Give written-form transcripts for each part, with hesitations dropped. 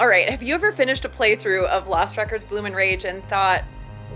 All right, have you ever finished a playthrough of Lost Records Bloom and Rage and thought,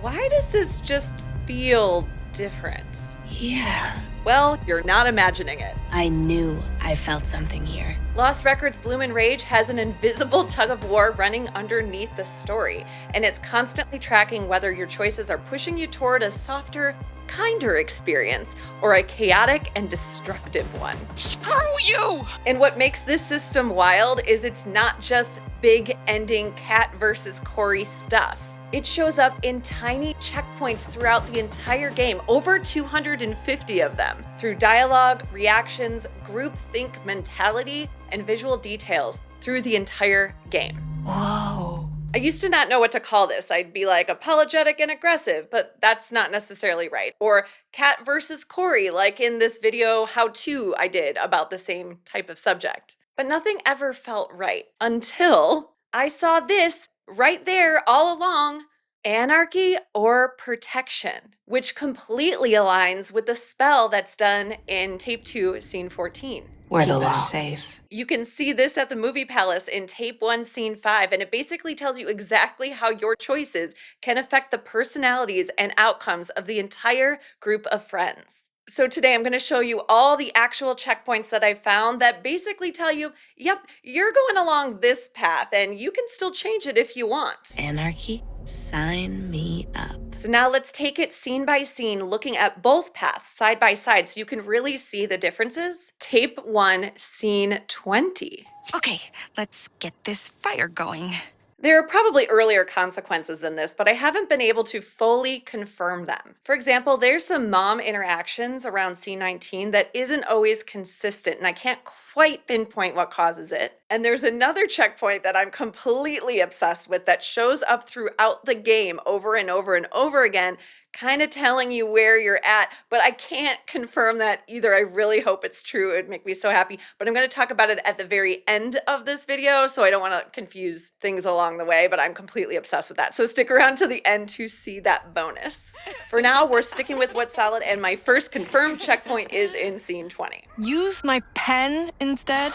why does this just feel different? Yeah. Well, you're not imagining it. I knew I felt something here. Lost Records Bloom and Rage has an invisible tug of war running underneath the story, and it's constantly tracking whether your choices are pushing you toward a softer, kinder experience or a chaotic and destructive one. Screw you! And what makes this system wild is it's not just big ending Kat versus Corey stuff. It shows up in tiny checkpoints throughout the entire game, over 250 of them, through dialogue, reactions, groupthink mentality, and visual details through the entire game. Whoa. I used to not know what to call this. I'd be like apologetic and aggressive, but that's not necessarily right. Or Kat versus Corey, like in this video how-to I did about the same type of subject. But nothing ever felt right until I saw this right there all along, anarchy or protection, which completely aligns with the spell that's done in tape 2, scene 14. We're the Keep law. us safe. You can see this at the Movie Palace in tape 1, scene 5, and it basically tells you exactly how your choices can affect the personalities and outcomes of the entire group of friends. So today I'm going to show you all the actual checkpoints that I found that basically tell you, yep, you're going along this path and you can still change it if you want. Anarchy? Sign me up. So now let's take it scene by scene, looking at both paths side by side so you can really see the differences. Tape 1, scene 20. Okay, let's get this fire going. There are probably earlier consequences than this, but I haven't been able to fully confirm them. For example, there's some mom interactions around scene 19 that isn't always consistent, and I can't quite pinpoint what causes it. And there's another checkpoint that I'm completely obsessed with that shows up throughout the game over and over and over again, kind of telling you where you're at, but I can't confirm that either. I really hope it's true. It would make me so happy, but I'm going to talk about it at the very end of this video, so I don't want to confuse things along the way, but I'm completely obsessed with that. So stick around to the end to see that bonus. For now, we're sticking with what's solid, and my first confirmed checkpoint is in scene 20. Use my pen instead?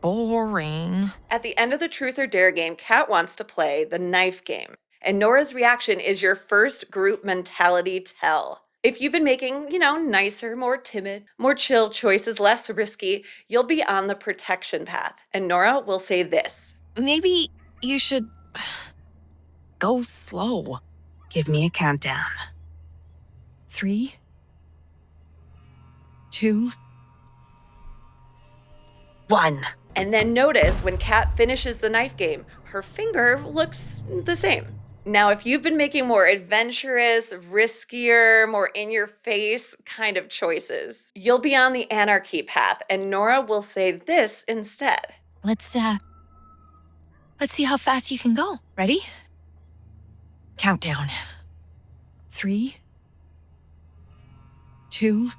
Boring. At the end of the Truth or Dare game, Kat wants to play the knife game. And Nora's reaction is your first group mentality tell. If you've been making, nicer, more timid, more chill choices, less risky, you'll be on the protection path. And Nora will say this. Maybe you should go slow. Give me a countdown. 3, 2, 1. And then notice when Kat finishes the knife game, her finger looks the same. Now, if you've been making more adventurous, riskier, more in-your-face kind of choices, you'll be on the anarchy path, and Nora will say this instead. Let's see how fast you can go. Ready? Countdown. 3, 2,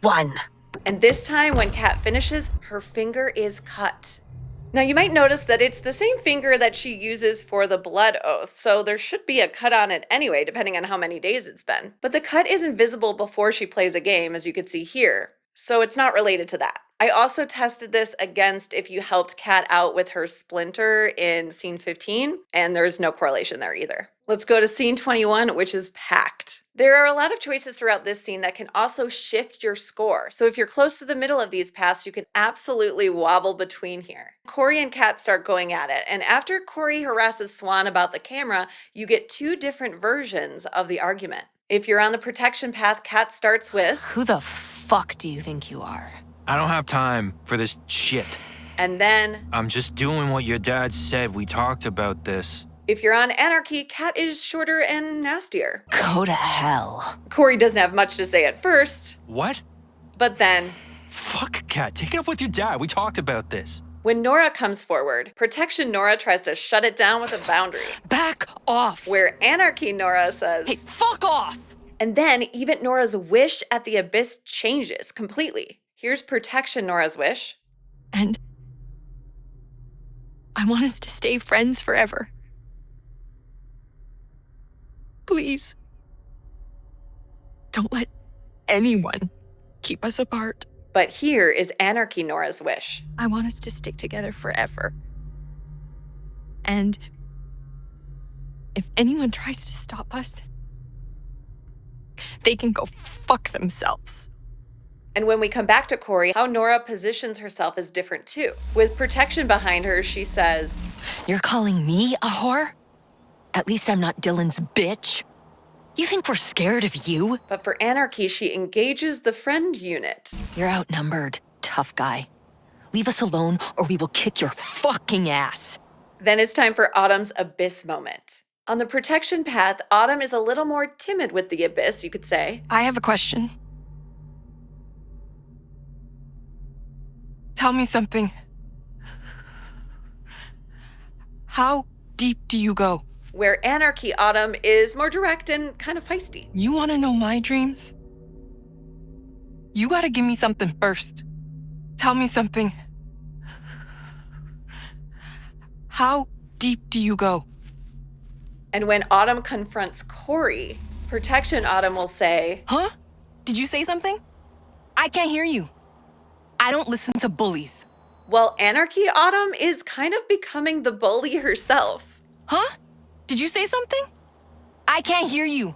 1. And this time, when Kat finishes, her finger is cut. Now, you might notice that it's the same finger that she uses for the blood oath, so there should be a cut on it anyway, depending on how many days it's been. But the cut isn't visible before she plays a game, as you can see here, so it's not related to that. I also tested this against if you helped Kat out with her splinter in scene 15, and there's no correlation there either. Let's go to scene 21, which is packed. There are a lot of choices throughout this scene that can also shift your score. So if you're close to the middle of these paths, you can absolutely wobble between here. Corey and Kat start going at it, and after Corey harasses Swan about the camera, you get 2 different versions of the argument. If you're on the protection path, Kat starts with, Who the fuck do you think you are? I don't have time for this shit. and then I'm just doing what your dad said. We talked about this. if you're on anarchy, Kat is shorter and nastier. Go to hell. Corey doesn't have much to say at first, What? but then Fuck, Kat. Take it up with your dad. We talked about this. when Nora comes forward, protection Nora tries to shut it down with a boundary, Back off. where anarchy Nora says, Hey, fuck off. and then even Nora's wish at the abyss changes completely. Here's protection Nora's wish. And I want us to stay friends forever. Please. Don't let anyone keep us apart. But here is Anarchy Nora's wish. I want us to stick together forever. And if anyone tries to stop us, they can go fuck themselves. And when we come back to Corey, how Nora positions herself is different too. With protection behind her, she says, You're calling me a whore? At least I'm not Dylan's bitch. You think we're scared of you? but for Anarchy, she engages the friend unit. You're outnumbered, tough guy. Leave us alone or we will kick your fucking ass. Then it's time for Autumn's Abyss moment. On the protection path, Autumn is a little more timid with the Abyss, you could say. I have a question. Tell me something. How deep do you go? Where Anarchy Autumn is more direct and kind of feisty. You want to know my dreams? You gotta give me something first. Tell me something. How deep do you go? And when Autumn confronts Corey, protection Autumn will say, Huh? Did you say something? I can't hear you. I don't listen to bullies. well, Anarchy Autumn is kind of becoming the bully herself. Huh? Did you say something? I can't hear you.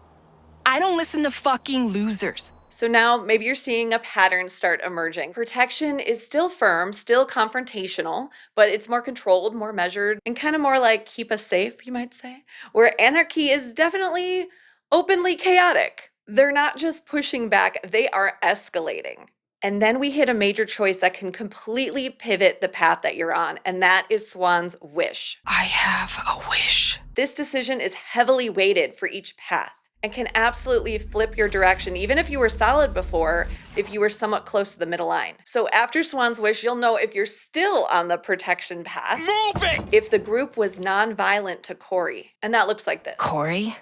I don't listen to fucking losers. So now maybe you're seeing a pattern start emerging. Protection is still firm, still confrontational, but it's more controlled, more measured, and kind of more like keep us safe, you might say. Where Anarchy is definitely openly chaotic. They're not just pushing back, they are escalating. And then we hit a major choice that can completely pivot the path that you're on, and that is Swan's wish. I have a wish. This decision is heavily weighted for each path and can absolutely flip your direction, even if you were solid before, if you were somewhat close to the middle line. So after Swan's wish, you'll know if you're still on the protection path. Move it! If the group was non-violent to Corey, and that looks like this. Corey,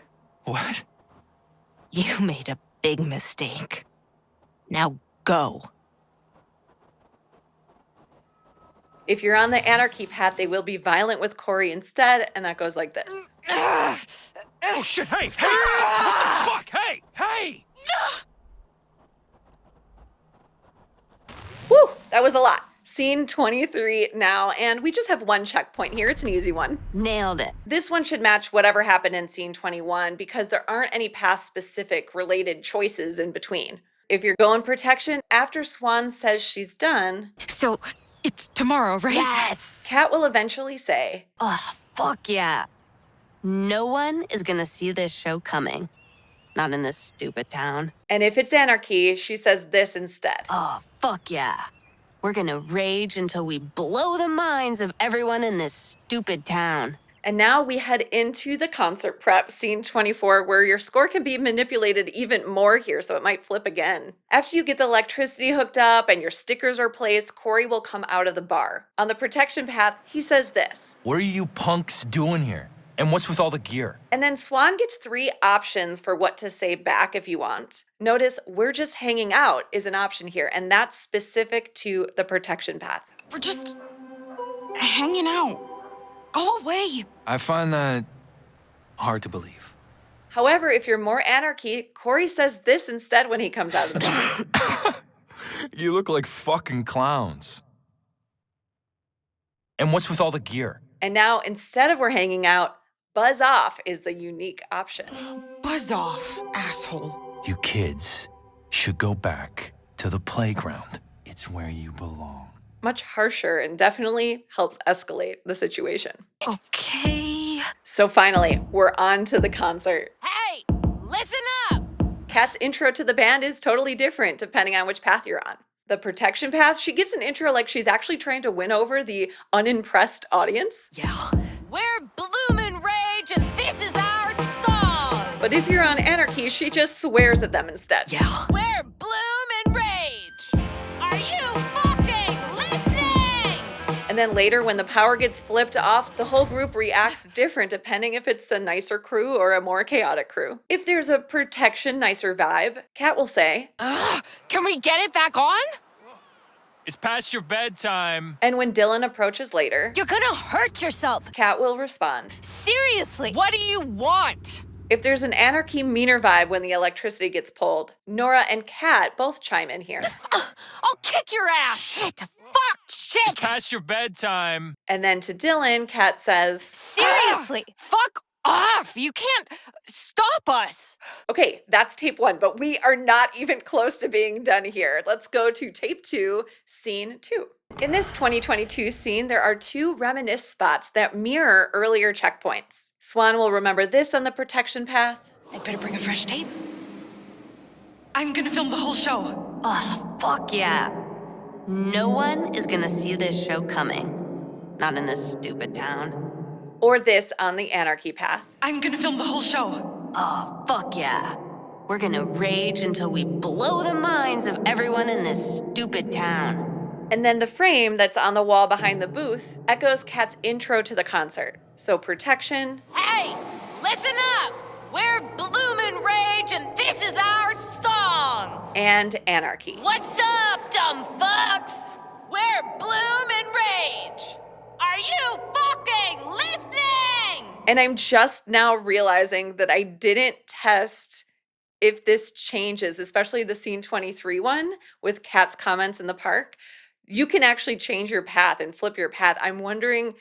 What? you made a big mistake. Now go. If you're on the Anarchy path, they will be violent with Corey instead, and that goes like this. Oh shit, hey! Hey! What the fuck? Hey! Hey! Whew, that was a lot. Scene 23 now, and we just have one checkpoint here. It's an easy one. Nailed it. This one should match whatever happened in scene 21 because there aren't any path-specific related choices in between. If you're going protection, after Swan says she's done, So, it's tomorrow, right? Yes! Kat will eventually say, Oh, fuck yeah. No one is gonna see this show coming. Not in this stupid town. and if it's Anarchy, she says this instead. Oh, fuck yeah. We're gonna rage until we blow the minds of everyone in this stupid town. And now we head into the concert prep, scene 24, where your score can be manipulated even more here, so it might flip again. After you get the electricity hooked up and your stickers are placed, Corey will come out of the bar. On the protection path, he says this. What are you punks doing here? And what's with all the gear? And then Swan gets 3 options for what to say back if you want. Notice, we're just hanging out is an option here, and that's specific to the protection path. We're just hanging out. Go away. I find that hard to believe. However, if you're more Anarchy, Corey says this instead when he comes out of the bar. You look like fucking clowns. And what's with all the gear? And now, instead of we're hanging out, buzz off is the unique option. Buzz off, asshole. You kids should go back to the playground. It's where you belong. Much harsher and definitely helps escalate the situation. Okay. So finally, we're on to the concert. Hey, listen up! Kat's intro to the band is totally different depending on which path you're on. The protection path, she gives an intro like she's actually trying to win over the unimpressed audience. Yeah. We're Bloomin' Rage, and this is our song. But if you're on Anarchy, she just swears at them instead. Yeah. We're Bloomin' Rage. Are you fucking listening? And then later, when the power gets flipped off, the whole group reacts different depending if it's a nicer crew or a more chaotic crew. If there's a protection, nicer vibe, Kat will say, Can we get it back on? It's past your bedtime. and when Dylan approaches later, You're gonna hurt yourself. Kat will respond, Seriously. What do you want? If there's an anarchy meaner vibe when the electricity gets pulled, Nora and Kat both chime in here. I'll kick your ass. Shit. Fuck. Shit. It's past your bedtime. And then to Dylan, Kat says, Seriously. Fuck off. You can't stop us. okay, that's tape 1, but we are not even close to being done here. Let's go to tape 2, scene 2. In this 2022 scene, there are 2 reminisce spots that mirror earlier checkpoints. Swan will remember this on the protection path. I'd better bring a fresh tape. I'm gonna film the whole show. Oh, fuck yeah. No one is gonna see this show coming. Not in this stupid town. Or this on the anarchy path. I'm gonna film the whole show. Oh, fuck yeah. We're gonna rage until we blow the minds of everyone in this stupid town. And then the frame that's on the wall behind the booth echoes Kat's intro to the concert. So protection, Hey, listen up. We're Bloomin' Rage, and this is our song. and anarchy. What's up, dumb fucks? We're Bloomin' Rage. Are you fucking listening? And I'm just now realizing that I didn't test if this changes, especially the scene 23 one with Kat's comments in the park. You can actually change your path and flip your path. I'm wondering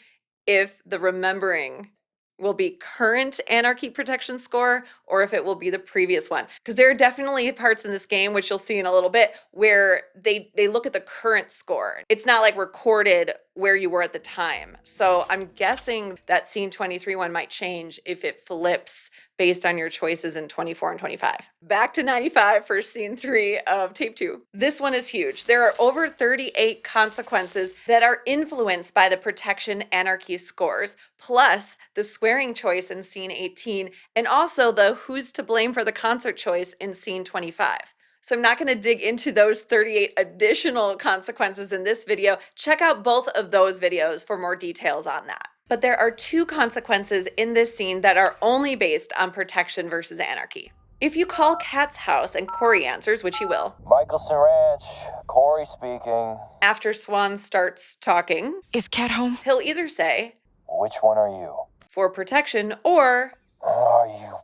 if the remembering will be current anarchy protection score or if it will be the previous one. Because there are definitely parts in this game, which you'll see in a little bit, where they look at the current score. It's not like recorded where you were at the time. So I'm guessing that scene 23 one might change if it flips based on your choices in 24 and 25. Back to 95 for scene 3 of tape 2. This one is huge. There are over 38 consequences that are influenced by the protection anarchy scores, plus the swearing choice in scene 18, and also the who's to blame for the concert choice in scene 25. So I'm not going to dig into those 38 additional consequences in this video. Check out both of those videos for more details on that. But there are 2 consequences in this scene that are only based on protection versus anarchy. If you call Kat's house and Corey answers, which he will, Michelson Ranch, Corey speaking. after Swan starts talking, Is Kat home? he'll either say, Which one are you? for protection, or Are you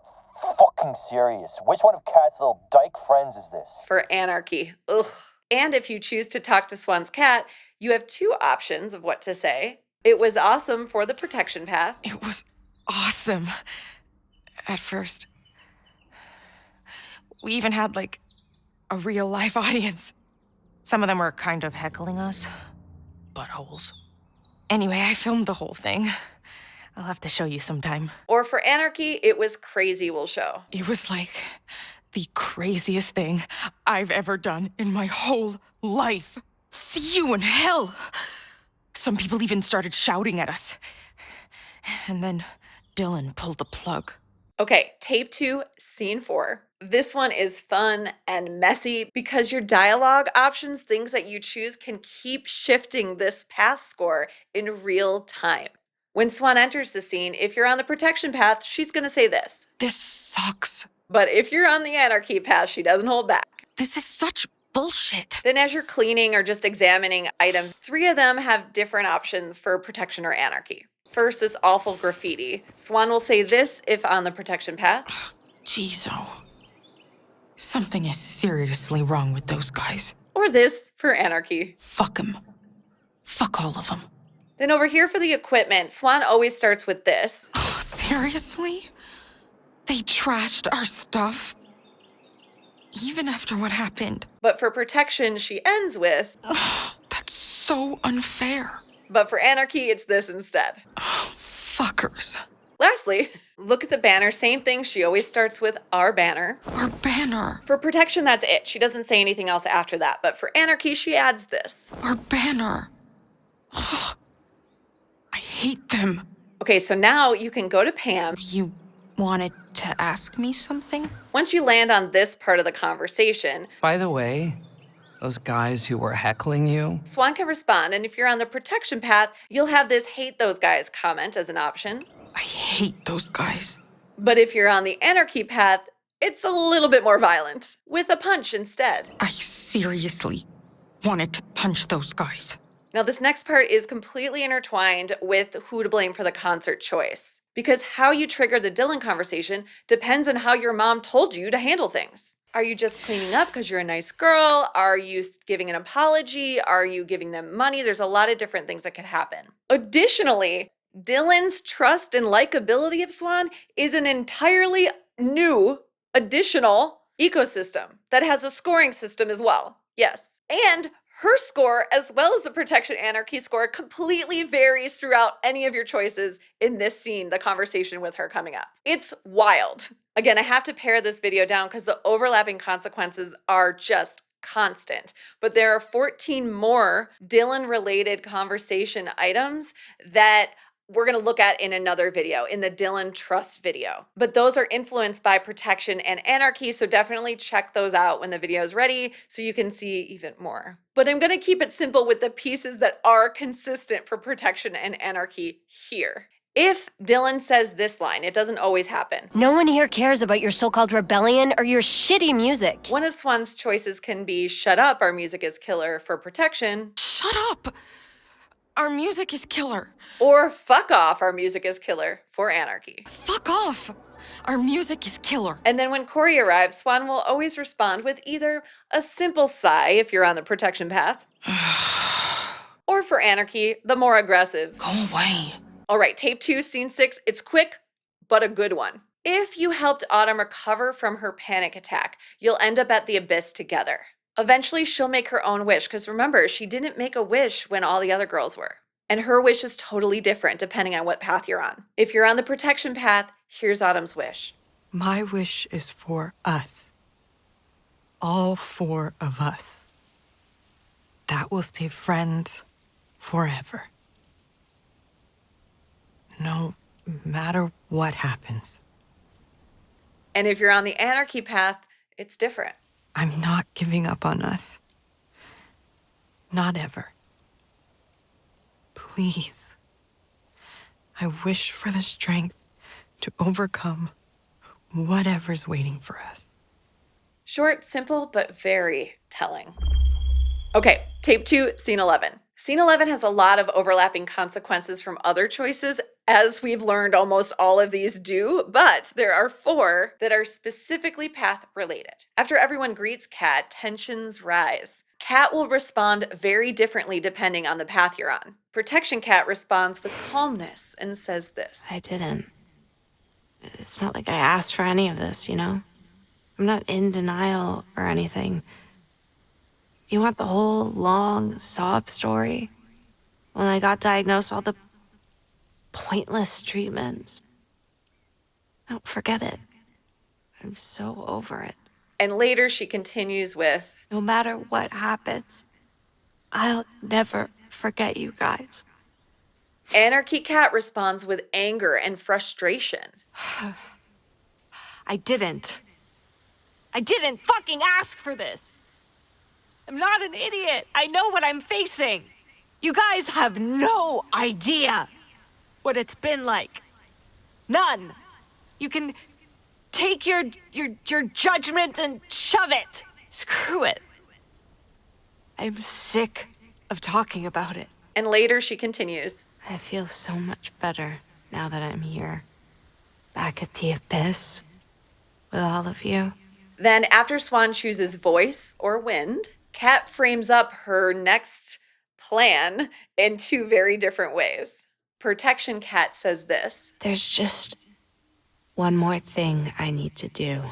fucking serious? Which one of Kat's little dyke friends is this? for anarchy. Ugh. And if you choose to talk to Swan's cat, you have 2 options of what to say. It was awesome for the protection path, It was awesome. At first. We even had, like, a real live audience. Some of them were kind of heckling us. Buttholes. Anyway, I filmed the whole thing. I'll have to show you sometime. or for anarchy, it was crazy, we'll show. It was like the craziest thing I've ever done in my whole life. See you in hell! Some people even started shouting at us. And then Dylan pulled the plug. Okay, tape 2, scene 4. This one is fun and messy because your dialogue options, things that you choose, can keep shifting this path score in real time. When Swan enters the scene, if you're on the protection path, she's going to say this. This sucks. But if you're on the anarchy path, she doesn't hold back. This is such bullshit. Then as you're cleaning or just examining items, 3 of them have different options for protection or anarchy. First is awful graffiti. Swan will say this if on the protection path. Jeez, oh. Something is seriously wrong with those guys. Or this for anarchy. Fuck them. Fuck all of them. Then over here for the equipment, Swan always starts with this. Oh, seriously? They trashed our stuff? Even after what happened? But for protection, she ends with. That's so unfair. But for anarchy, it's this instead. Fuckers. Lastly, look at the banner. Same thing. She always starts with our banner. Our banner. For protection, that's it. She doesn't say anything else after that. But for anarchy, she adds this. Our banner. I hate them. Okay, so now you can go to Pam. You wanted to ask me something? Once you land on this part of the conversation, By the way, those guys who were heckling you, Swan can respond. And if you're on the protection path, you'll have this hate those guys comment as an option. I hate those guys. But if you're on the anarchy path, it's a little bit more violent, with a punch instead. I seriously wanted to punch those guys. Now, this next part is completely intertwined with who to blame for the concert choice. Because how you trigger the Dylan conversation depends on how your mom told you to handle things. Are you just cleaning up because you're a nice girl? Are you giving an apology? Are you giving them money? There's a lot of different things that could happen. Additionally, Dylan's trust and likability of Swan is an entirely new additional ecosystem that has a scoring system as well. Yes. And her score, as well as the Protection Anarchy score, completely varies throughout any of your choices in this scene, the conversation with her coming up. It's wild. Again, I have to pare this video down because the overlapping consequences are just constant. But there are 14 more Dylan-related conversation items that we're going to look at in another video, in the Dylan Trust video. But those are influenced by Protection and Anarchy, so definitely check those out when the video is ready so you can see even more. But I'm going to keep it simple with the pieces that are consistent for Protection and Anarchy here. If Dylan says this line, it doesn't always happen. No one here cares about your so-called rebellion or your shitty music. One of Swan's choices can be shut up, our music is killer for Protection. Shut up! Our music is killer. Or fuck off, our music is killer for Anarchy. Fuck off! Our music is killer. And then when Corey arrives, Swan will always respond with either a simple sigh if you're on the Protection path, or for Anarchy, the more aggressive. Go away. All right, tape 2, scene 6. It's quick, but a good one. If you helped Autumn recover from her panic attack, you'll end up at the abyss together. Eventually, she'll make her own wish, because remember, she didn't make a wish when all the other girls were. And her wish is totally different depending on what path you're on. If you're on the Protection path, here's Autumn's wish. My wish is for us. All 4 of us. That will stay friends forever. No matter what happens. And if you're on the Anarchy path, it's different. I'm not giving up on us. Not ever. Please. I wish for the strength to overcome whatever's waiting for us. Short, simple, but very telling. Okay, tape 2, scene 11. Scene 11 has a lot of overlapping consequences from other choices, as we've learned almost all of these do, but there are 4 that are specifically path related. After everyone greets Kat, tensions rise. Kat will respond very differently depending on the path you're on. Protection Kat responds with calmness and says this. I didn't. It's not like I asked for any of this, you know? I'm not in denial or anything. You want the whole long sob story? When I got diagnosed, all the pointless treatments. No, forget it. I'm so over it. And later she continues with, No matter what happens, I'll never forget you guys. Anarchy Kat responds with anger and frustration. I didn't fucking ask for this. I'm not an idiot. I know what I'm facing. You guys have no idea what it's been like. None. You can take your judgment and shove it. Screw it. I'm sick of talking about it. And later she continues. I feel so much better now that I'm here. Back at the abyss with all of you. Then after Swan chooses voice or wind, Kat frames up her next plan in 2 very different ways. Protection Kat says this. There's just one more thing I need to do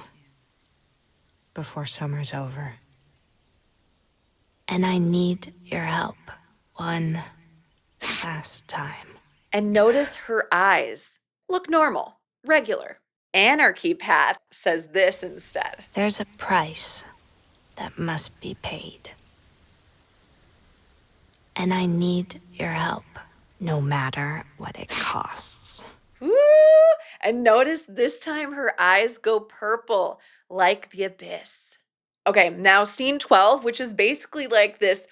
before summer's over. And I need your help one last time. And notice her eyes look normal, regular. Anarchy Pat says this instead. There's a price that must be paid. And I need your help, no matter what it costs. Woo! And notice this time her eyes go purple, like the abyss. Okay, now scene 12, which is basically like this,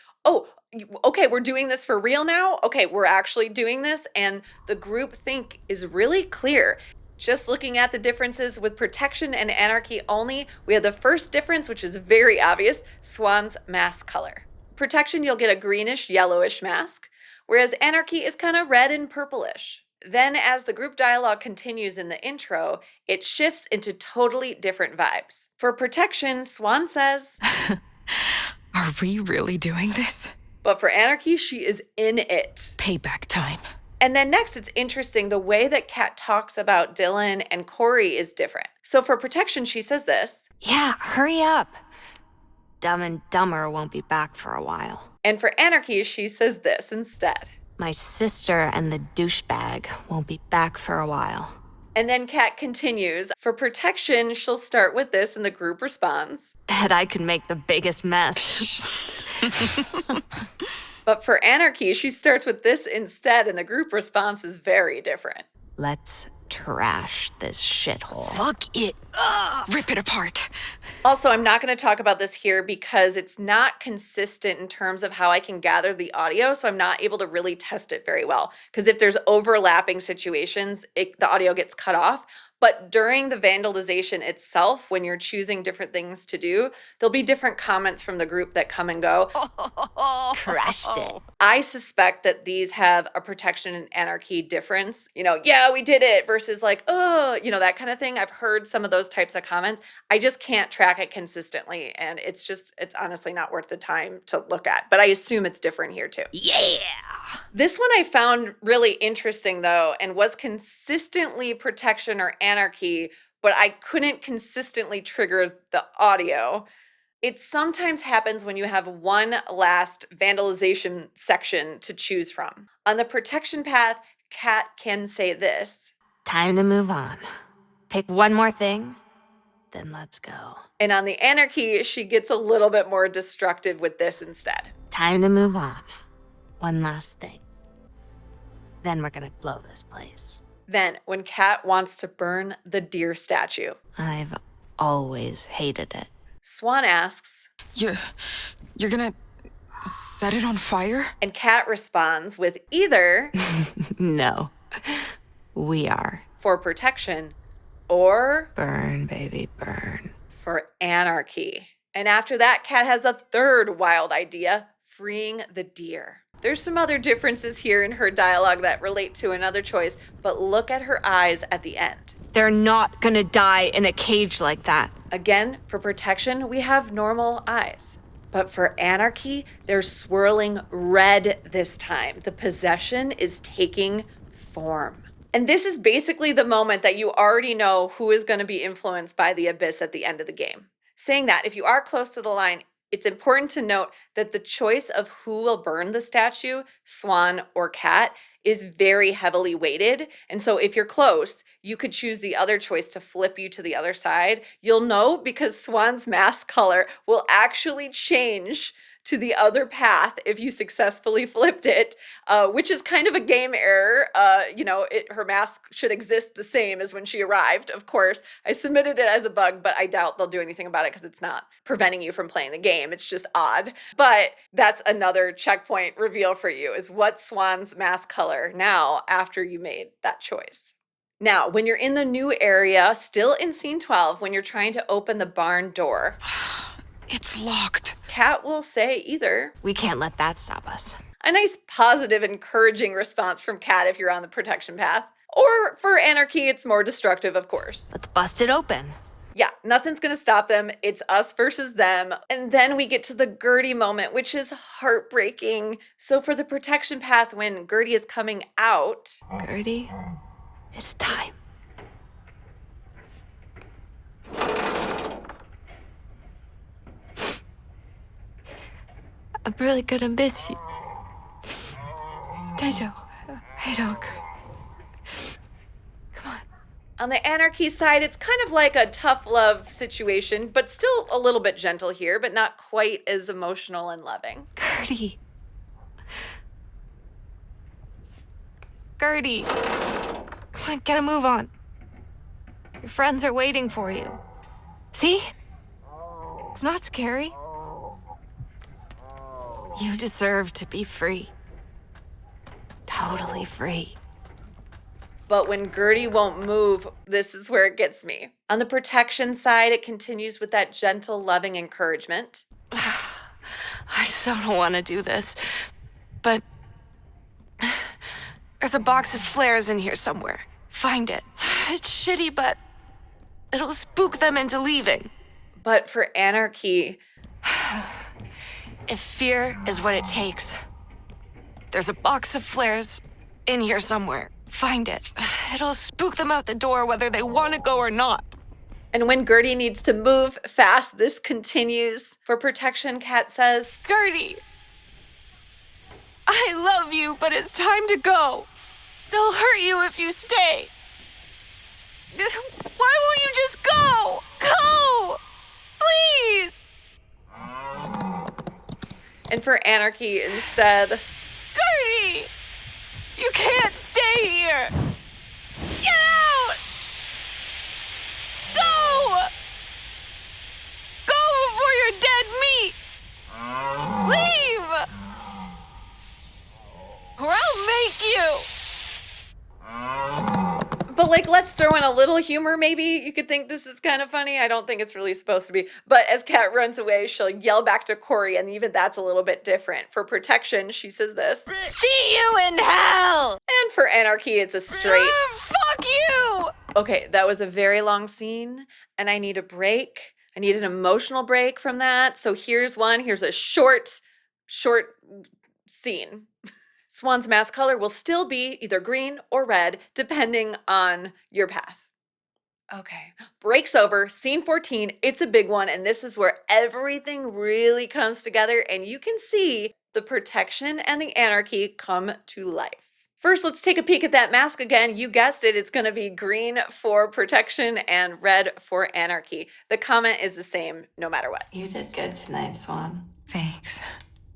okay, we're doing this for real now? Okay, we're actually doing this, and the group think is really clear. Just looking at the differences with Protection and Anarchy only, we have the first difference, which is very obvious, Swan's mask color. Protection, you'll get a greenish, yellowish mask, whereas Anarchy is kind of red and purplish. Then, as the group dialogue continues in the intro, it shifts into totally different vibes. For protection, Swan says, Are we really doing this? but for Anarchy, she is in it. Payback time. And then next, it's interesting, the way that Kat talks about Dylan and Corey is different. So for protection, she says this. Yeah, hurry up. Dumb and Dumber won't be back for a while. And for Anarchy, she says this instead. My sister and the douchebag won't be back for a while. And then Kat continues. For protection, she'll start with this, and the group responds. Bet I could make the biggest mess. But for Anarchy, she starts with this instead, and the group response is very different. Let's trash this shithole. Fuck it up. Rip it apart. Also, I'm not going to talk about this here because it's not consistent in terms of how I can gather the audio, so I'm not able to really test it very well. Because if there's overlapping situations, the audio gets cut off. But during the vandalization itself, when you're choosing different things to do, there'll be different comments from the group that come and go. Crushed it. I suspect that these have a protection and anarchy difference. You know, yeah, we did it versus like, oh, you know, that kind of thing. I've heard some of those types of comments. I just can't track it consistently. And it's honestly not worth the time to look at. But I assume it's different here too. Yeah. This one I found really interesting though, and was consistently protection or anarchy, but I couldn't consistently trigger the audio. It sometimes happens when you have one last vandalization section to choose from. On the protection path, Kat can say this. Time to move on. Pick one more thing, then let's go. And on the anarchy, she gets a little bit more destructive with this instead. Time to move on. One last thing. Then we're gonna blow this place. Then, when Kat wants to burn the deer statue, I've always hated it. Swan asks, You're gonna set it on fire? and Kat responds with either No. We are. for protection or Burn, baby, burn. for anarchy. And after that, Kat has a third wild idea, freeing the deer. There's some other differences here in her dialogue that relate to another choice, but look at her eyes at the end. They're not gonna die in a cage like that. Again, for protection, we have normal eyes. But for anarchy, they're swirling red this time. The possession is taking form. And this is basically the moment that you already know who is going to be influenced by the abyss at the end of the game. Saying that, if you are close to the line, it's important to note that the choice of who will burn the statue, Swan or Kat, is very heavily weighted. And so if you're close, you could choose the other choice to flip you to the other side. You'll know because Swan's mask color will actually change to the other path if you successfully flipped it, which is kind of a game error. Her mask should exist the same as when she arrived, of course. I submitted it as a bug, but I doubt they'll do anything about it because it's not preventing you from playing the game. It's just odd. But that's another checkpoint reveal for you, is what's Swan's mask color now after you made that choice. Now, when you're in the new area, still in scene 12, when you're trying to open the barn door, It's locked. Kat will say either We can't let that stop us. a nice, positive, encouraging response from Kat if you're on the protection path. Or for anarchy, it's more destructive, of course. Let's bust it open. Yeah, nothing's gonna stop them. It's us versus them. And then we get to the Gertie moment, which is heartbreaking. So for the protection path, when Gertie is coming out, Gertie, it's time. I'm really gonna miss you. I know. Come on. on the anarchy side, it's kind of like a tough love situation, but still a little bit gentle here, but not quite as emotional and loving. Gertie. Gertie. Come on, get a move on. Your friends are waiting for you. See? It's not scary. You deserve to be free. Totally free. But when Gertie won't move, this is where it gets me. On the protection side, it continues with that gentle, loving encouragement. I so don't want to do this, but There's a box of flares in here somewhere. Find it. It's shitty, but it'll spook them into leaving. But for Anarchy, If fear is what it takes, there's a box of flares in here somewhere. Find it. It'll spook them out the door whether they want to go or not. and when Gertie needs to move fast, this continues. For protection, Kat says, Gertie, I love you, but it's time to go. They'll hurt you if you stay. Why won't you just go? Go! Please! and for Anarchy instead, Gertie! You can't stay here! Get out! Go! Go before you're dead meat! Leave! Or I'll make you! but like, let's throw in a little humor maybe. You could think this is kind of funny. I don't think it's really supposed to be. But as Kat runs away, she'll yell back to Corey, and even that's a little bit different. For protection, she says this. See you in hell! And for Anarchy, it's a straight, Fuck you! okay, that was a very long scene, and I need a break. I need an emotional break from that. So here's one. Here's a short scene. Swan's mask color will still be either green or red, depending on your path. Okay, breaks over, scene 14. It's a big one, and this is where everything really comes together, and you can see the protection and the Anarchy come to life. First, let's take a peek at that mask again. You guessed it, it's gonna be green for protection and red for Anarchy. The comment is the same no matter what. You did good tonight, Swan. Thanks.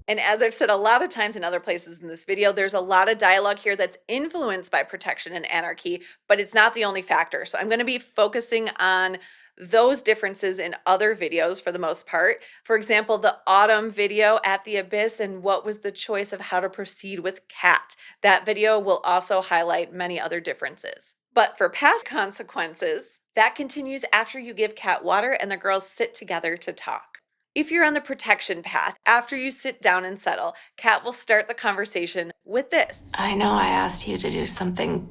And as I've said a lot of times in other places in this video, there's a lot of dialogue here that's influenced by protection and Anarchy, but it's not the only factor. So I'm going to be focusing on those differences in other videos for the most part. For example, the Autumn video at the Abyss and what was the choice of how to proceed with Kat. That video will also highlight many other differences. But for path consequences, that continues after you give Kat water and the girls sit together to talk. If you're on the protection path, after you sit down and settle, Kat will start the conversation with this. I know I asked you to do something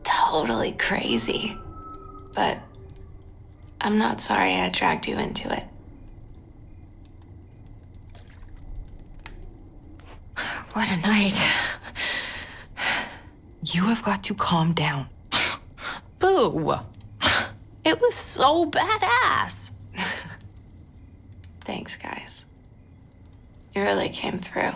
totally crazy, but I'm not sorry I dragged you into it. What a night. You have got to calm down. Boo! It was so badass. Thanks, guys. You really came through.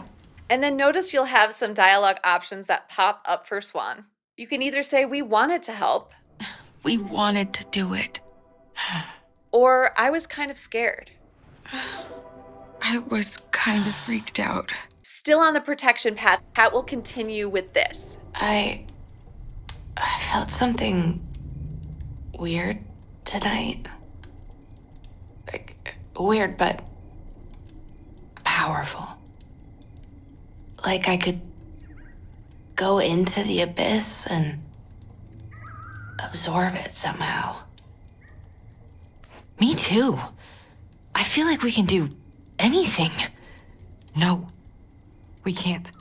And then notice you'll have some dialogue options that pop up for Swan. You can either say, we wanted to help, We wanted to do it. or I was kind of scared. I was kind of freaked out. Still on the protection path, Kat will continue with this. I felt something weird tonight. Like, weird, but powerful. Like I could go into the abyss and absorb it somehow. Me too. I feel like we can do anything. No, we can't.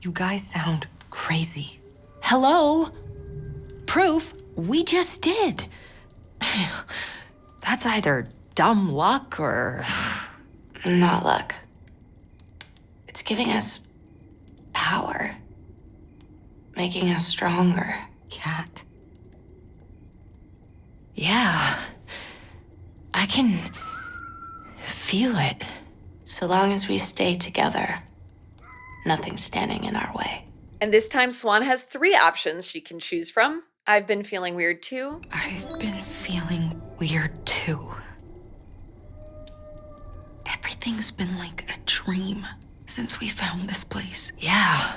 You guys sound crazy. Hello? Proof we just did. That's either dumb luck or... Not luck. It's giving us power. Making us stronger. Cat. Yeah. I can feel it. So long as we stay together, nothing's standing in our way. And this time, Swan has 3 options she can choose from. I've been feeling weird too. I've been feeling weird too. Everything's been like a dream since we found this place. Yeah.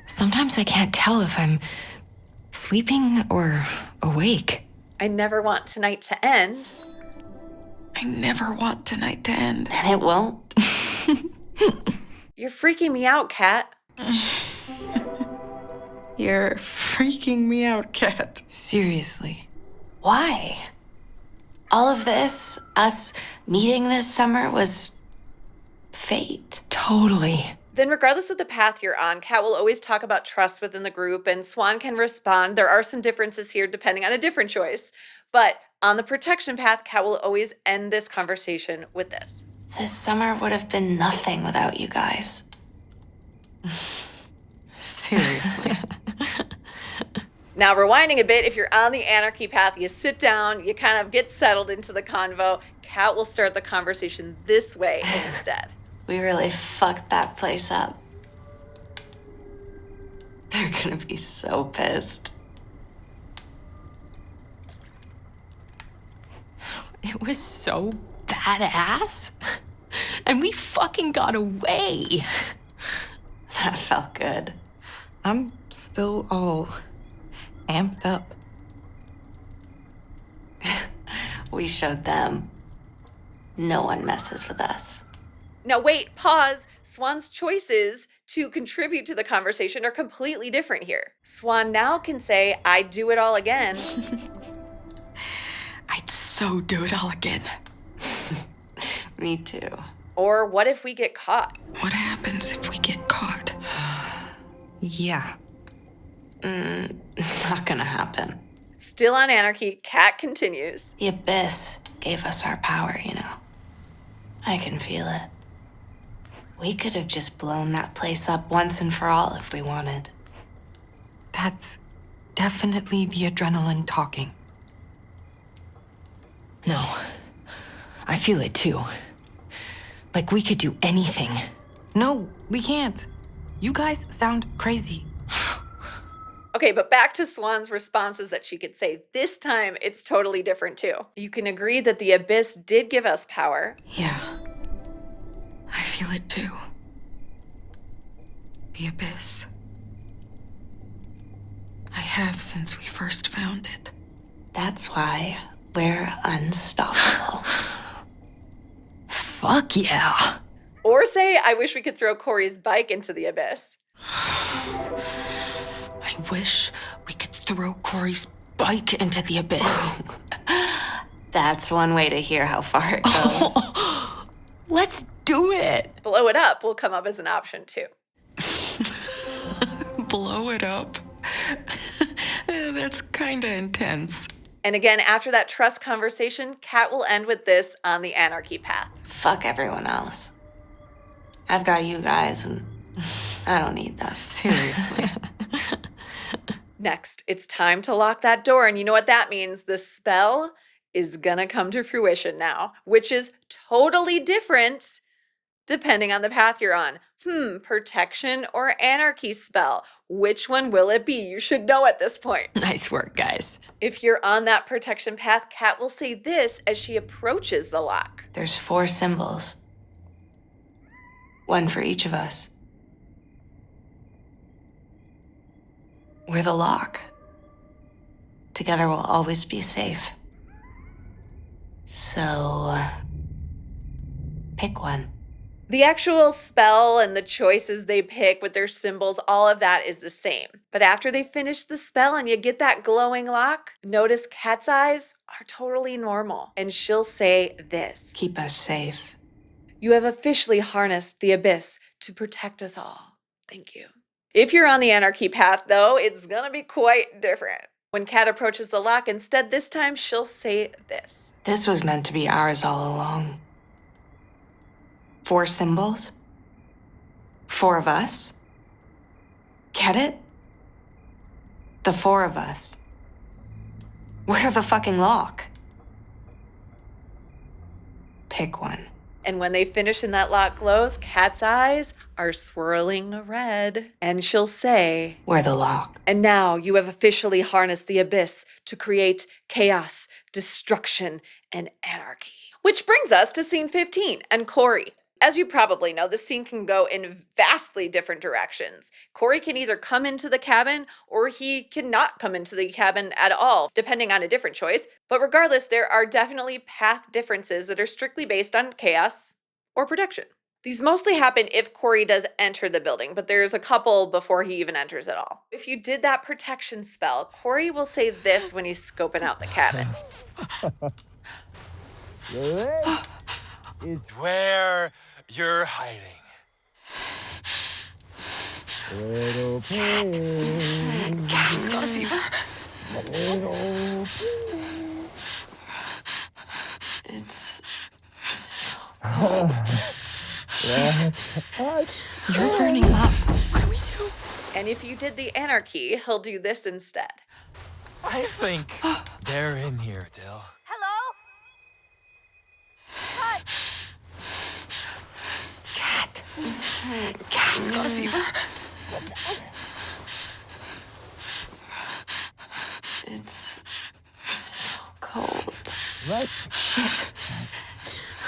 Sometimes I can't tell if I'm sleeping or awake. I never want tonight to end. I never want tonight to end. And it won't. You're freaking me out, Kat. You're freaking me out, Cat. Seriously. Why? All of this, us meeting this summer, was fate. Totally. Then, regardless of the path you're on, Kat will always talk about trust within the group, and Swan can respond. There are some differences here depending on a different choice. But on the protection path, Kat will always end this conversation with this. This summer would have been nothing without you guys. Seriously. Now, rewinding a bit, if you're on the anarchy path, you sit down, you kind of get settled into the convo. Kat will start the conversation this way instead. We really fucked that place up. They're gonna be so pissed. It was so badass. And we fucking got away. That felt good. I'm still all amped up. We showed them. No one messes with us. Now, wait, pause. Swan's choices to contribute to the conversation are completely different here. Swan now can say, I'd do it all again. I'd so do it all again. Me too. Or what if we get caught? What happens if we get caught? Yeah. Not gonna happen. Still on anarchy, Kat continues. The Abyss gave us our power, you know. I can feel it. We could have just blown that place up once and for all if we wanted. That's definitely the adrenaline talking. No. I feel it too. Like we could do anything. No, we can't. You guys sound crazy. Okay, but back to Swan's responses that she could say. This time, it's totally different too. You can agree that the Abyss did give us power. Yeah. I feel it too. The Abyss. I have since we first found it. That's why we're unstoppable. Fuck yeah. Or say, I wish we could throw Corey's bike into the Abyss. I wish we could throw Corey's bike into the Abyss. That's one way to hear how far it goes. Let's do it. Blow it up will come up as an option too. Blow it up. That's kinda intense. And again, after that trust conversation, Kat will end with this on the anarchy path. Fuck everyone else. I've got you guys, and I don't need that. Seriously. Next, it's time to lock that door. And you know what that means? The spell is gonna come to fruition now, which is totally different depending on the path you're on. Protection or anarchy spell? Which one will it be? You should know at this point. Nice work, guys. If you're on that protection path, Kat will say this as she approaches the lock. There's 4 symbols. One for each of us. We're the lock. Together we'll always be safe. So, pick one. The actual spell and the choices they pick with their symbols, all of that is the same. But after they finish the spell and you get that glowing lock, notice Kat's eyes are totally normal. And she'll say this. Keep us safe. You have officially harnessed the Abyss to protect us all. Thank you. If you're on the anarchy path, though, it's gonna be quite different. When Kat approaches the lock, instead this time she'll say this. This was meant to be ours all along. 4 symbols? 4 of us? Get it? The 4 of us. We're the fucking lock. Pick one. And when they finish and that lock glows, Kat's eyes are swirling red. And she'll say, We're the lock. And now you have officially harnessed the Abyss to create chaos, destruction, and anarchy. Which brings us to scene 15 and Corey. As you probably know, the scene can go in vastly different directions. Corey can either come into the cabin or he cannot come into the cabin at all, depending on a different choice. But regardless, there are definitely path differences that are strictly based on chaos or protection. These mostly happen if Corey does enter the building, but there's a couple before he even enters at all. If you did that protection spell, Corey will say this when he's scoping out the cabin. Where you're hiding. She's got a fever. It's so cold. You're burning up. What do we do? And if you did the anarchy, he'll do this instead. I think they're in here, Dill. Cat. She's got a fever. It's so cold. Shit.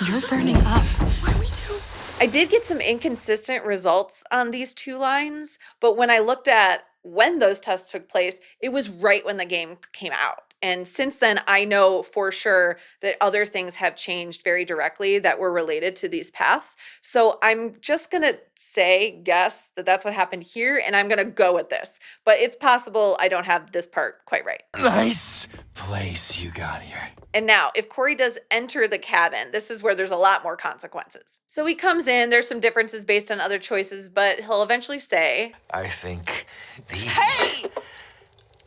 You're burning up. What do we do? I did get some inconsistent results on these two lines, but when I looked at when those tests took place, it was right when the game came out. And since then, I know for sure that other things have changed very directly that were related to these paths. So I'm just going to guess that that's what happened here, and I'm going to go with this. But it's possible I don't have this part quite right. Nice place you got here. And now, if Corey does enter the cabin, this is where there's a lot more consequences. So he comes in, there's some differences based on other choices, but he'll eventually say, I think these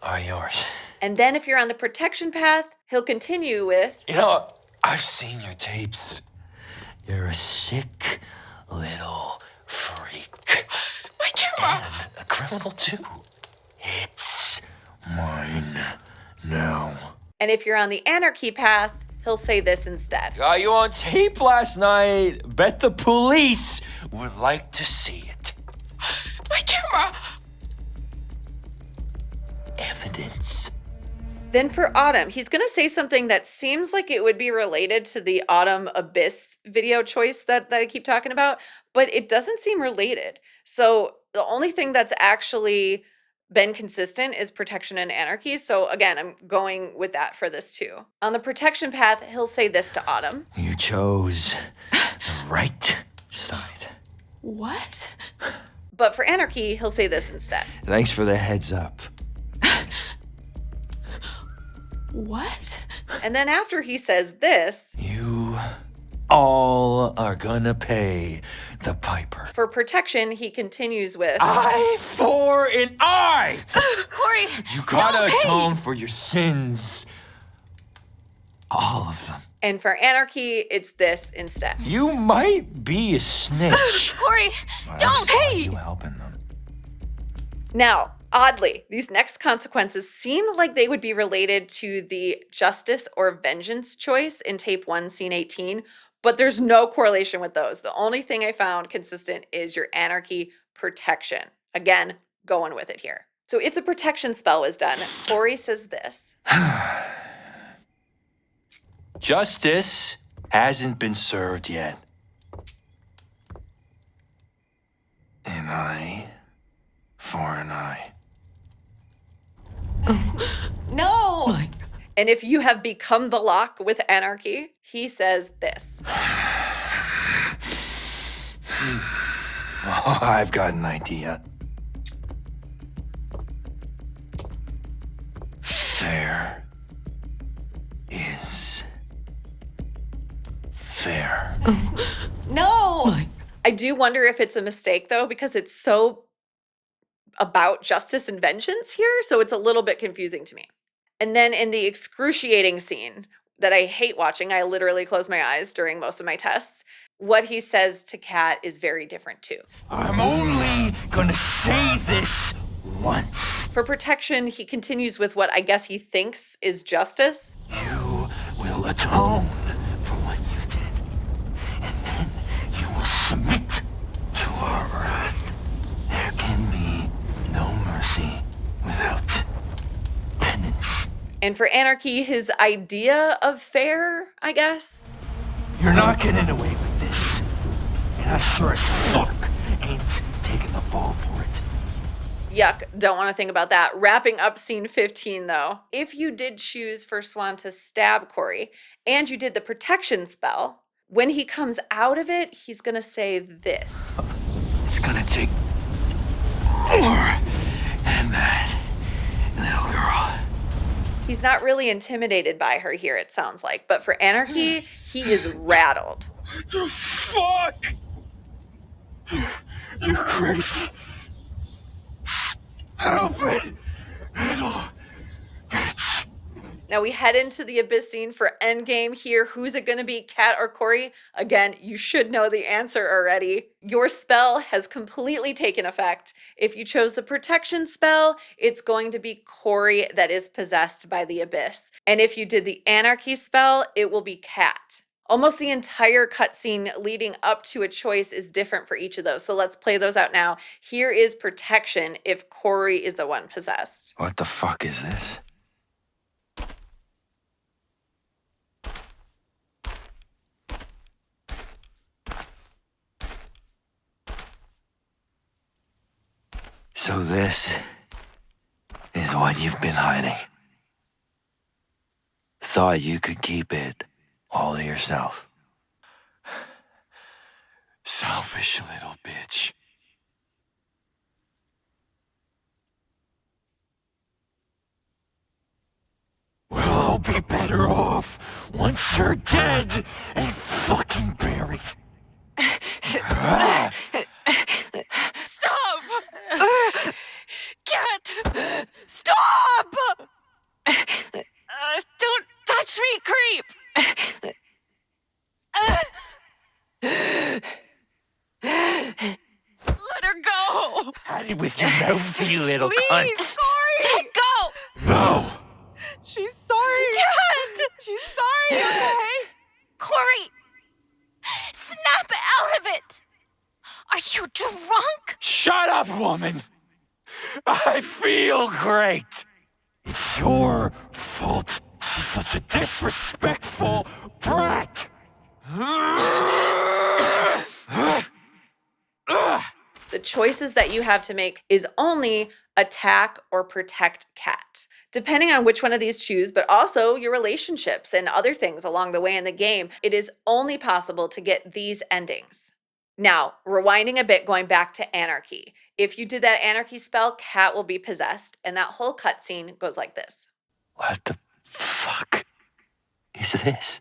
are yours. and then if you're on the protection path, he'll continue with, You know, I've seen your tapes. You're a sick little freak. My camera! And a criminal, too. It's mine now. and if you're on the anarchy path, he'll say this instead. Got you on tape last night. Bet the police would like to see it. My camera! Evidence. Then for Autumn, he's going to say something that seems like it would be related to the Autumn Abyss video choice that I keep talking about, but it doesn't seem related. So the only thing that's actually been consistent is protection and anarchy. So again, I'm going with that for this too. On the protection path, he'll say this to Autumn. You chose the right side. What? But for anarchy, he'll say this instead. Thanks for the heads up. What? And then after he says this, You all are gonna pay the piper. for protection, he continues with, Eye for an eye! Corey! You gotta atone for your sins. All of them. and for anarchy, it's this instead. You might be a snitch. Corey! but Don't! I saw you helping them. Now, oddly, these next consequences seem like they would be related to the justice or vengeance choice in tape 1, scene 18, but there's no correlation with those. The only thing I found consistent is your anarchy protection. Again, going with it here. So if the protection spell was done, Corey says this. Justice hasn't been served yet. An eye for an eye. No! And if you have become the lock with anarchy, he says this. Oh, I've got an idea. Fair is fair. No! I do wonder if it's a mistake, though, because it's so about justice and vengeance here, so it's a little bit confusing to me. And then in the excruciating scene that I hate watching, I literally close my eyes during most of my tests, what he says to Kat is very different, too. I'm only gonna say this once. For protection, he continues with what I guess he thinks is justice. You will atone for what you did, and then you will submit to our wrath. There can be no mercy without penance. And for anarchy, his idea of fair, I guess. You're not getting away with this, and I sure as fuck ain't taking the fall for it. Yuck, don't want to think about that. Wrapping up scene 15, though. If you did choose for Swan to stab Corey, and you did the protection spell, when he comes out of it, he's going to say this. It's gonna take more than that, little girl. He's not really intimidated by her here, it sounds like. But for anarchy, he is rattled. What the fuck? You're crazy. Help it! Little bitch. Now we head into the Abyss scene for Endgame here. Who's it going to be, Kat or Corey? Again, you should know the answer already. Your spell has completely taken effect. If you chose the protection spell, it's going to be Corey that is possessed by the Abyss. And if you did the anarchy spell, it will be Kat. Almost the entire cutscene leading up to a choice is different for each of those. So let's play those out now. Here is protection if Corey is the one possessed. What the fuck is this? So this is what you've been hiding. Thought you could keep it all to yourself. Selfish little bitch. Well, I'll be better off once you're dead and fucking buried. Stop! Cat! Stop! Don't touch me, creep! Let her go! Patty with your mouth, you little Please, cunt. Corey! Let go! No! She's sorry. Cat! She's sorry, okay? Corey! Snap out of it! Are you drunk? Shut up, woman! I feel great! It's your fault she's such a disrespectful brat! The choices that you have to make is only attack or protect Kat. Depending on which one of these choose, but also your relationships and other things along the way in the game, it is only possible to get these endings. Now, rewinding a bit, going back to Anarchy. If you did that Anarchy spell, Kat will be possessed, and that whole cutscene goes like this. What the fuck is this?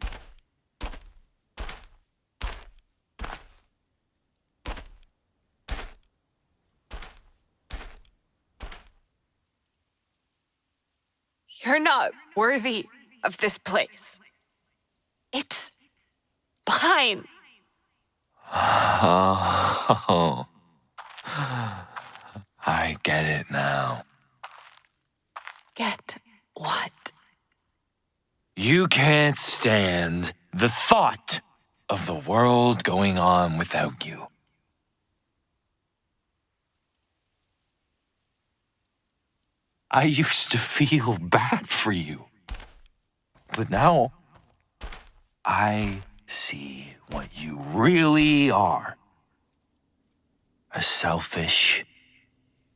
You're not worthy of this place. It's mine. Oh, I get it now. Get what? You can't stand the thought of the world going on without you. I used to feel bad for you, but now I see what you really are. A selfish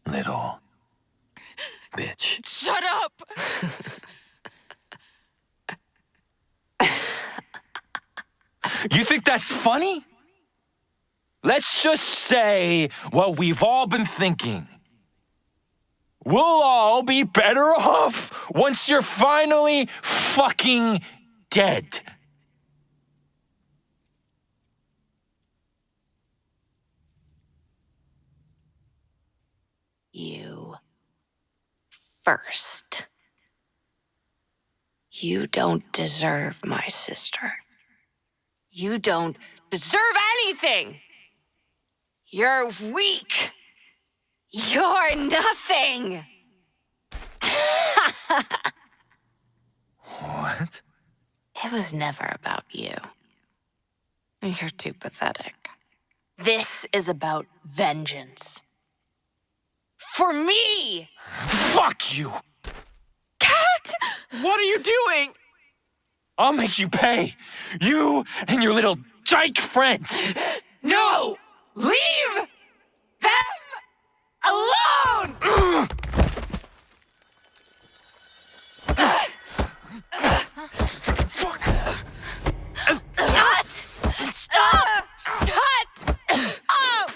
little bitch. Shut up! You think that's funny? Let's just say what we've all been thinking. We'll all be better off once you're finally fucking dead. You first. You don't deserve my sister. You don't deserve anything. You're weak. You're nothing. What? It was never about you. You're too pathetic. This is about vengeance. For me! Fuck you! Cat! What are you doing? I'll make you pay. You and your little dyke friends. No! Leave them alone! Not! Stop! Shut up!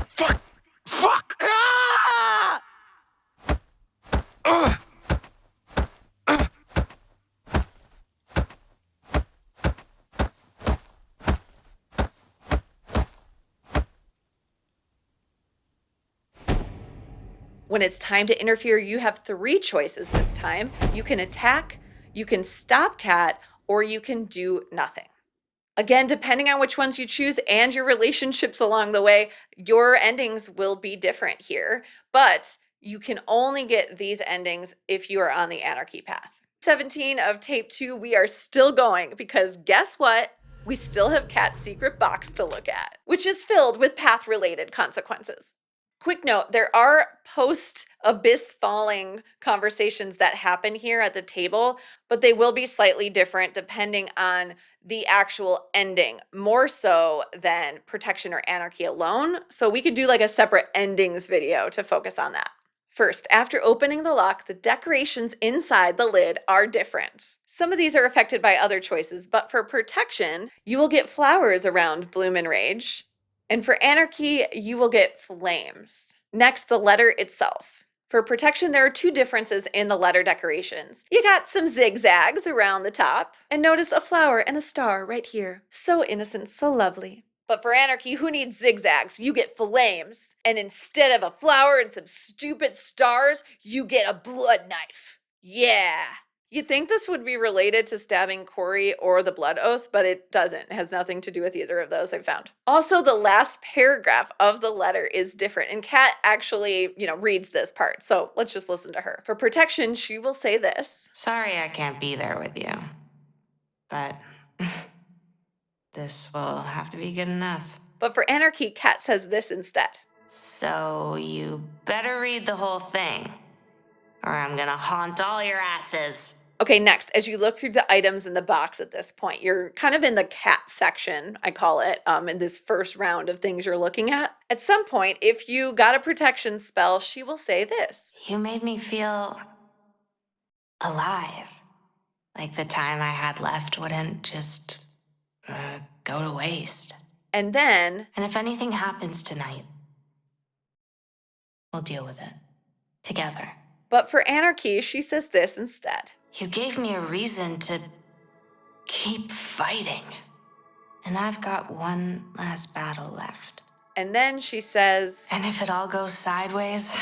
Fuck! Fuck! Ah! When it's time to interfere, you have 3 choices this time. You can attack, you can stop Cat, or you can do nothing. Again, depending on which ones you choose and your relationships along the way, your endings will be different here, but you can only get these endings if you are on the anarchy path. 17 of tape 2, we are still going because guess what? We still have Cat's secret box to look at, which is filled with path-related consequences. Quick note, there are post-abyss falling conversations that happen here at the table, but they will be slightly different depending on the actual ending, more so than protection or anarchy alone. So we could do like a separate endings video to focus on that. First, after opening the lock, the decorations inside the lid are different. Some of these are affected by other choices, but for protection, you will get flowers around Bloom and Rage. And for anarchy, you will get flames. Next, the letter itself. For protection, there are 2 differences in the letter decorations. You got some zigzags around the top, and notice a flower and a star right here. So innocent, so lovely. But for anarchy, who needs zigzags? You get flames. And instead of a flower and some stupid stars, you get a blood knife. Yeah. You'd think this would be related to stabbing Corey or the blood oath, but it doesn't. It has nothing to do with either of those I've found. Also, the last paragraph of the letter is different, and Cat actually, reads this part. So let's just listen to her. For protection, she will say this. Sorry I can't be there with you, but this will have to be good enough. But for anarchy, Cat says this instead. So you better read the whole thing, or I'm gonna haunt all your asses. Okay, next, as you look through the items in the box at this point, you're kind of in the Cat section, I call it, in this first round of things you're looking at. At some point, if you got a protection spell, she will say this. You made me feel alive. Like the time I had left wouldn't just go to waste. And then... And if anything happens tonight, we'll deal with it. Together. But for anarchy, she says this instead. You gave me a reason to keep fighting. And I've got one last battle left. And then she says... And if it all goes sideways,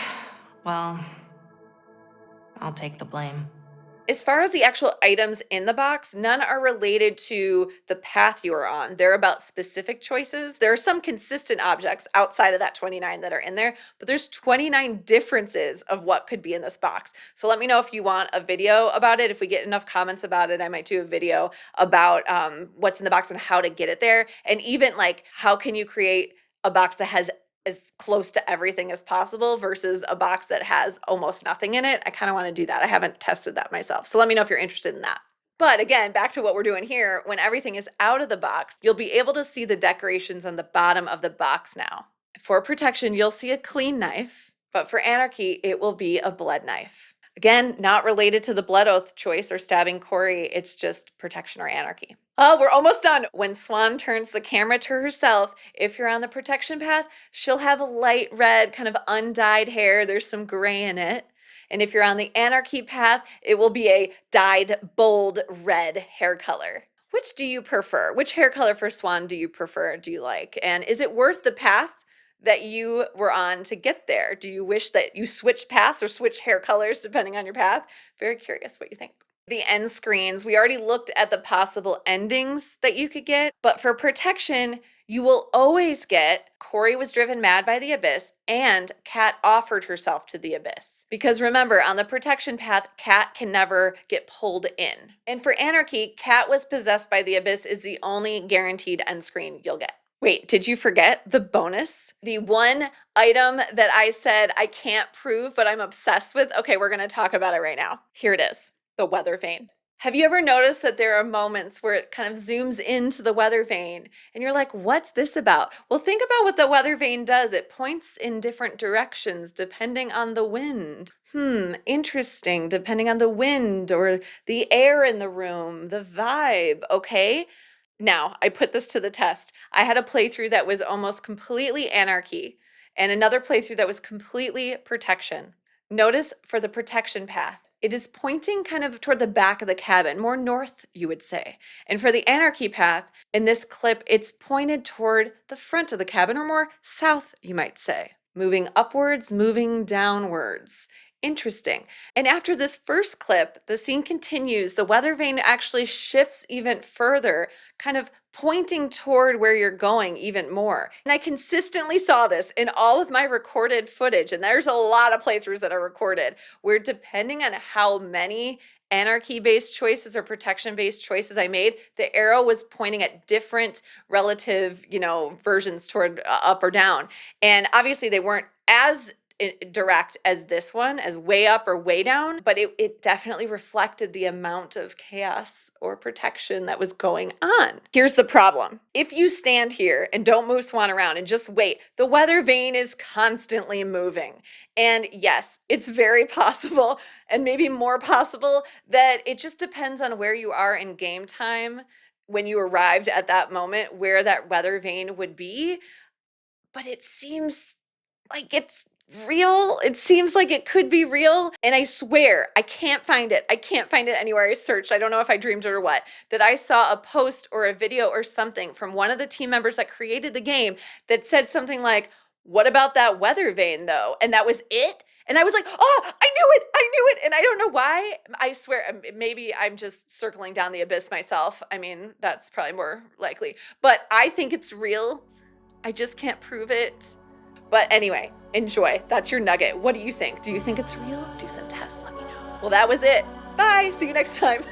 well, I'll take the blame. As far as the actual items in the box, none are related to the path you are on. They're about specific choices. There are some consistent objects outside of that 29 that are in there, but there's 29 differences of what could be in this box. So let me know if you want a video about it. If we get enough comments about it, I might do a video about what's in the box and how to get it there. And even like, how can you create a box that has as close to everything as possible versus a box that has almost nothing in it. I kind of want to do that. I haven't tested that myself. So let me know if you're interested in that. But again, back to what we're doing here, when everything is out of the box, you'll be able to see the decorations on the bottom of the box now. For protection, you'll see a clean knife, but for anarchy, it will be a blood knife. Again, not related to the blood oath choice or stabbing Corey, it's just protection or anarchy. Oh, we're almost done. When Swan turns the camera to herself, if you're on the protection path, she'll have a light red, kind of undyed hair. There's some gray in it. And if you're on the anarchy path, it will be a dyed, bold red hair color. Which do you prefer? Which hair color for Swan do you prefer, do you like? And is it worth the path that you were on to get there? Do you wish that you switched paths or switched hair colors depending on your path? Very curious what you think. The end screens, we already looked at the possible endings that you could get, but for protection, you will always get Corey was driven mad by the abyss and Cat offered herself to the abyss. Because remember, on the protection path, Cat can never get pulled in. And for anarchy, Cat was possessed by the abyss is the only guaranteed end screen you'll get. Wait, did you forget the bonus? The one item that I said I can't prove, but I'm obsessed with? Okay, we're gonna talk about it right now. Here it is, the weather vane. Have you ever noticed that there are moments where it kind of zooms into the weather vane and you're like, what's this about? Well, think about what the weather vane does. It points in different directions depending on the wind. Interesting, depending on the wind or the air in the room, the vibe, okay? Now, I put this to the test. I had a playthrough that was almost completely anarchy and another playthrough that was completely protection. Notice for the protection path, it is pointing kind of toward the back of the cabin, more north, you would say. And for the anarchy path, in this clip, it's pointed toward the front of the cabin or more south, you might say. moving upwards, moving downwards. Interesting. And after this first clip, the scene continues. The weather vane actually shifts even further, kind of pointing toward where you're going even more. And I consistently saw this in all of my recorded footage, and there's a lot of playthroughs that are recorded, where depending on how many anarchy-based choices or protection-based choices I made, the arrow was pointing at different relative, versions toward up or down. And obviously they weren't as direct as this one, as way up or way down, but it definitely reflected the amount of chaos or protection that was going on. Here's the problem. If you stand here and don't move Swan around and just wait, the weather vane is constantly moving. And yes, it's very possible, and maybe more possible, that it just depends on where you are in game time when you arrived at that moment where that weather vane would be. But it seems like it's real. It seems like it could be real. And I swear, I can't find it. I can't find it anywhere I searched. I don't know if I dreamed it or what, that I saw a post or a video or something from one of the team members that created the game that said something like, "What about that weather vane though?" And that was it. And I was like, oh, I knew it. And I don't know why. I swear, maybe I'm just circling down the abyss myself. I mean, that's probably more likely. But I think it's real. I just can't prove it. But anyway, enjoy. That's your nugget. What do you think? Do you think it's real? Do some tests. Let me know. Well, that was it. Bye. See you next time.